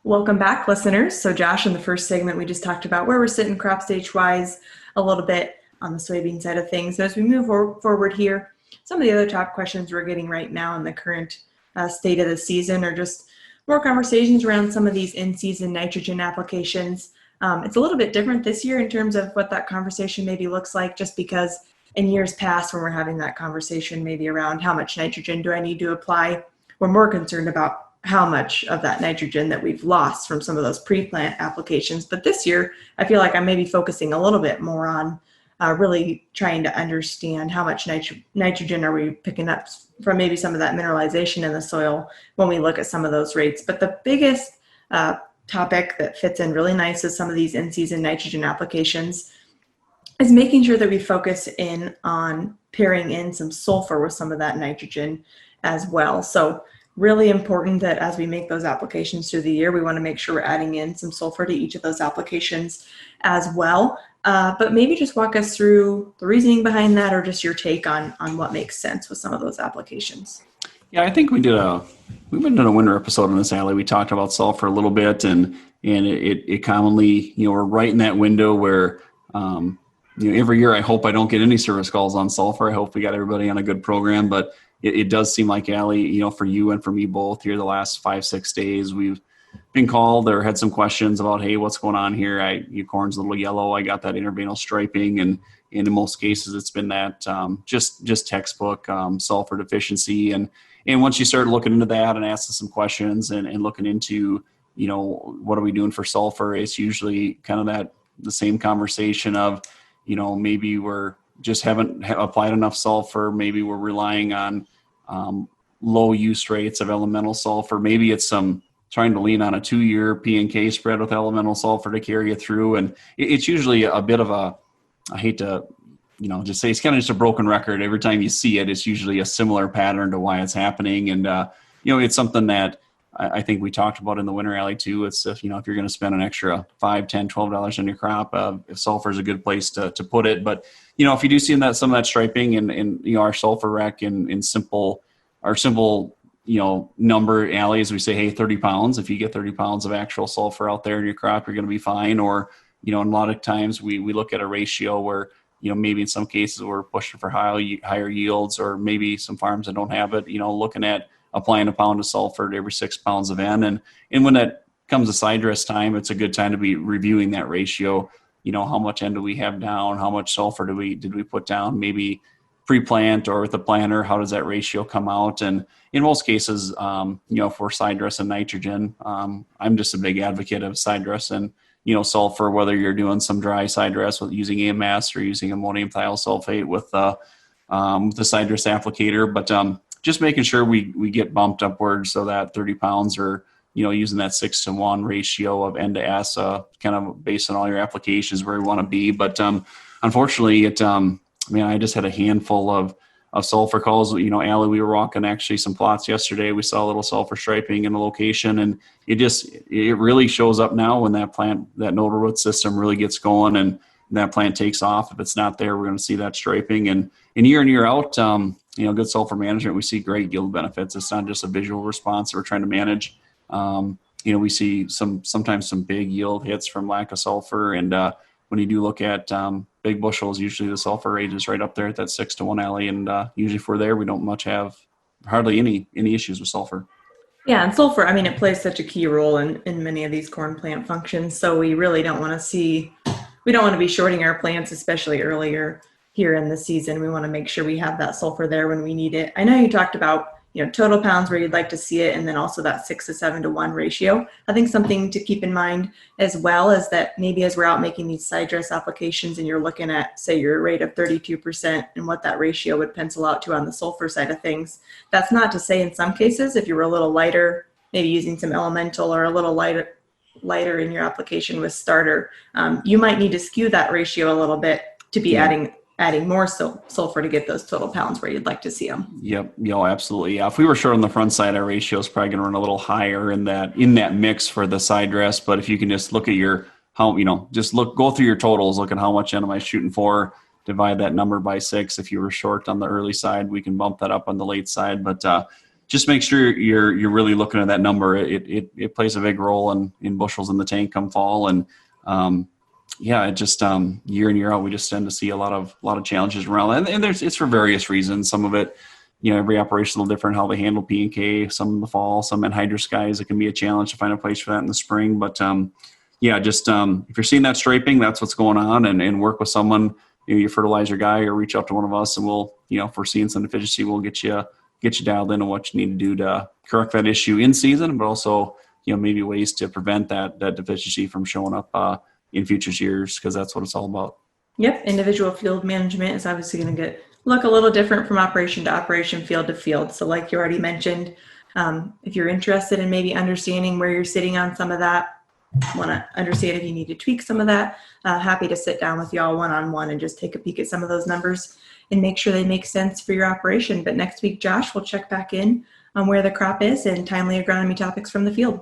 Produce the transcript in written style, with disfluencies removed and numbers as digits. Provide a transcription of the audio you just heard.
Welcome back, listeners. So Josh, in the first segment, we just talked about where we're sitting crop stage-wise, a little bit on the soybean side of things. So as we move forward here, some of the other top questions we're getting right now in the current state of the season are just more conversations around some of these in-season nitrogen applications. It's a little bit different this year in terms of what that conversation maybe looks like, just because in years past when we're having that conversation maybe around how much nitrogen do I need to apply, we're more concerned about how much of that nitrogen that we've lost from some of those pre-plant applications. But this year, I feel like I'm maybe focusing a little bit more on really trying to understand how much nitrogen are we picking up from maybe some of that mineralization in the soil when we look at some of those rates. But the biggest topic that fits in really nice with some of these in-season nitrogen applications is making sure that we focus in on pairing in some sulfur with some of that nitrogen as well. So really important that as we make those applications through the year, we want to make sure we're adding in some sulfur to each of those applications as well. But maybe just walk us through the reasoning behind that, or just your take on what makes sense with some of those applications. Yeah, I think we've been doing a winter episode on this, Allie. We talked about sulfur a little bit, and it commonly, we're right in that window where, every year I hope I don't get any service calls on sulfur. I hope we got everybody on a good program, but it does seem like, Allie, for you and for me both here the last 5-6 days, we've been called or had some questions about, hey, what's going on here? Your corn's a little yellow. I got that interveinal striping. And in most cases, it's been that just textbook sulfur deficiency. And once you start looking into that and asking some questions and looking into, what are we doing for sulfur, it's usually kind of the same conversation of, maybe we're just haven't applied enough sulfur. Maybe we're relying on low use rates of elemental sulfur. Maybe it's trying to lean on a 2-year P&K spread with elemental sulfur to carry you through. And it's usually a bit of I hate to, just say it's kind of just a broken record. Every time you see it, it's usually a similar pattern to why it's happening. And, it's something that I think we talked about in the winter, Alley, too. It's if you're going to spend an extra $5, $10, $12 on your crop, if sulfur is a good place to put it. But, if you do see some of that striping and our sulfur rec in simple number, Alley, as we say, hey, 30 pounds. If you get 30 pounds of actual sulfur out there in your crop, you're going to be fine. Or, a lot of times we look at a ratio where, maybe in some cases we're pushing for higher yields, or maybe some farms that don't have it, looking at applying a pound of sulfur to every 6 pounds of N. And when that comes to side dress time, it's a good time to be reviewing that ratio. How much N do we have down? How much sulfur did we put down? Maybe pre-plant or with the planter, how does that ratio come out? And in most cases, if we're side dressing nitrogen, I'm just a big advocate of side dressing, sulfur, whether you're doing some dry side dress with using AMS or using ammonium thiosulfate with the side dress applicator. But just making sure we get bumped upwards so that 30 pounds or, using that 6-to-1 ratio of N to S, kind of based on all your applications where we want to be. But unfortunately, I just had a handful of sulfur calls. Allie, we were walking actually some plots yesterday. We saw a little sulfur striping in the location, and it really shows up now when that nodal root system really gets going and that plant takes off. If it's not there, we're going to see that striping. And year in, year out, good sulfur management, we see great yield benefits. It's not just a visual response that we're trying to manage. We see sometimes some big yield hits from lack of sulfur. And when you do look at big bushels, usually the sulfur rate is right up there at that 6-to-1, Alley. And usually if we're there, we don't much have hardly any issues with sulfur. Yeah, and sulfur, it plays such a key role in many of these corn plant functions. So we really don't want to be shorting our plants, especially earlier here in the season. We want to make sure we have that sulfur there when we need it. I know you talked about, total pounds where you'd like to see it, and then also that 6 to 7-to-1 ratio. I think something to keep in mind as well is that maybe as we're out making these side dress applications and you're looking at, say, your rate of 32% and what that ratio would pencil out to on the sulfur side of things, that's not to say in some cases, if you were a little lighter, maybe using some elemental or a little lighter in your application with starter, you might need to skew that ratio a little bit to be adding more sulfur to get those total pounds where you'd like to see them. Yep. Absolutely. Yeah. If we were short on the front side, our ratio is probably going to run a little higher in that mix for the side dress. But if you can just look at go through your totals, look at how much am I shooting for, divide that number by 6. If you were short on the early side, we can bump that up on the late side. But just make sure you're really looking at that number. It plays a big role in bushels in the tank come fall. And it just year in, year out, we just tend to see a lot of challenges around. And it's for various reasons. Some of it, every operation is a little different, how they handle P and K, some in the fall, some anhydrous skies. It can be a challenge to find a place for that in the spring. But if you're seeing that striping, that's what's going on, and work with someone, your fertilizer guy, or reach out to one of us, and we'll, if we're seeing some deficiency, we'll get you dialed into what you need to do to correct that issue in season, but also, maybe ways to prevent that deficiency from showing up in future years, because that's what it's all about. Yep. Individual field management is obviously going to look a little different from operation to operation, field to field. So like you already mentioned, if you're interested in maybe understanding where you're sitting on some of that, want to understand if you need to tweak some of that, happy to sit down with y'all one-on-one and just take a peek at some of those numbers and make sure they make sense for your operation. But next week, Josh, we'll check back in on where the crop is and timely agronomy topics from the field.